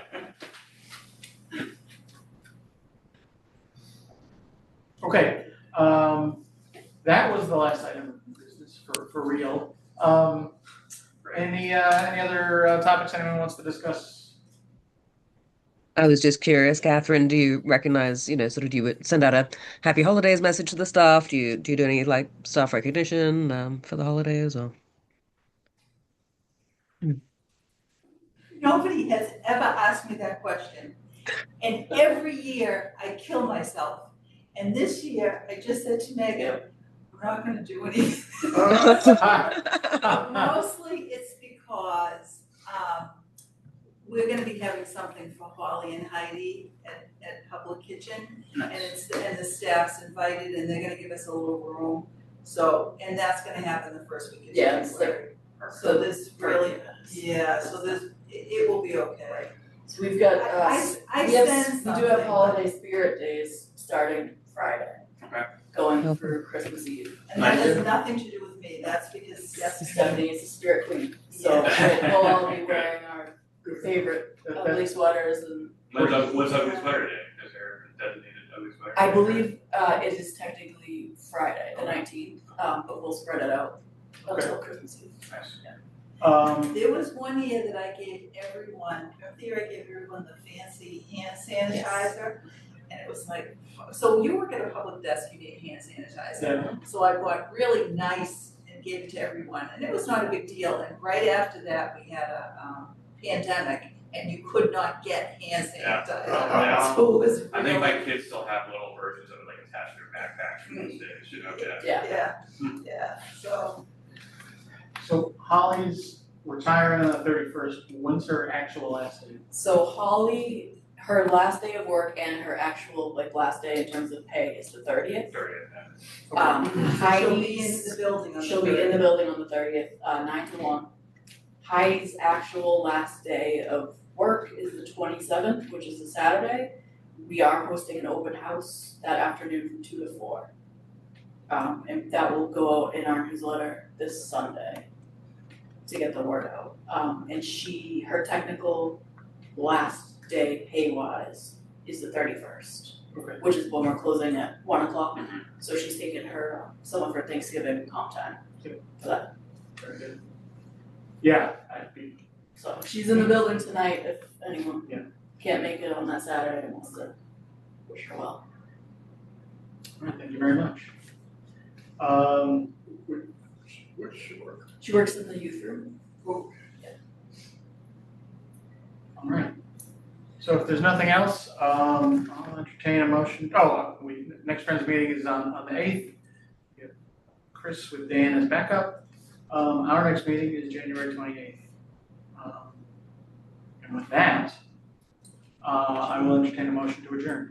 Okay, that was the last item of business for real. Any other topics anyone wants to discuss? I was just curious, Catherine, do you recognize, sort of, do you send out a happy holidays message to the staff? Do you do any like staff recognition for the holidays or? Nobody has ever asked me that question, and every year I kill myself. And this year, I just said to Megan, we're not gonna do anything. Mostly it's because, we're gonna be having something for Holly and Heidi at Public Kitchen. And the staff's invited, and they're gonna give us a little room, so, and that's gonna happen the first week of Yeah, it's January. So this really, yeah, so it will be okay. So we've got, I we do send something, have but- holiday spirit days starting Friday. Okay. Going through Christmas Eve. And that has nothing to do with me, that's because Yes, Stephanie is the spirit queen, so we'll all be wearing our favorite ugly sweaters and. What's ugly sweater day? Is there a designated ugly sweater? I believe, it is technically Friday, the 19th, but we'll spread it out until Christmas Eve. Nice. there was one year that I gave everyone, remember the year I gave everyone the fancy hand sanitizer? And it was like, so you work at a public desk, you need hand sanitizer. Yeah. So I bought really nice and gave it to everyone, and it was not a big deal, and right after that, we had a pandemic, and you could not get hand sanitizer. Yeah. So it was I think really- my kids still have little versions of it like attached to their backpacks from those days, Yeah. Yeah, so, So Holly's retiring on the 31st. When's her actual last day? So Holly, her last day of work and her actual last day in terms of pay is the 30th. 30th. she'll be in Heidi's, the building on the she'll be in the 30th. building on the 30th, 9 to 1. Heidi's actual last day of work is the 27th, which is a Saturday. We are hosting an open house that afternoon from 2 to 4. And that will go out in our newsletter this Sunday to get the word out. And her technical last day pay-wise is the 31st. Okay. Which is when we're closing at 1 o'clock. So she's taken some of her Thanksgiving comp time for that. Very good. Yeah, I'd be, So she's in the building tonight if anyone Yeah. can't make it on that Saturday and wants to wish her well. all right, thank you very much. where does she work? She works in the youth room. All right. So if there's nothing else, I'll entertain a motion. Next friends meeting is on the 8th. We have Chris with Dan as backup. Our next meeting is January 28th. And with that, I will entertain a motion to adjourn.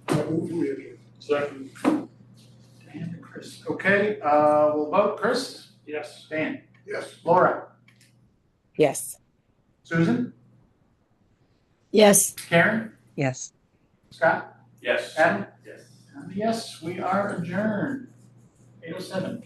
I move we adjourn. Second. Dan and Chris. Okay, we'll vote. Chris? Yes. Dan? Yes. Laura? Yes. Susan, Yes. Karen, Yes. Scott, Yes. Adam? Yes. Yes, we are adjourned. 8:07.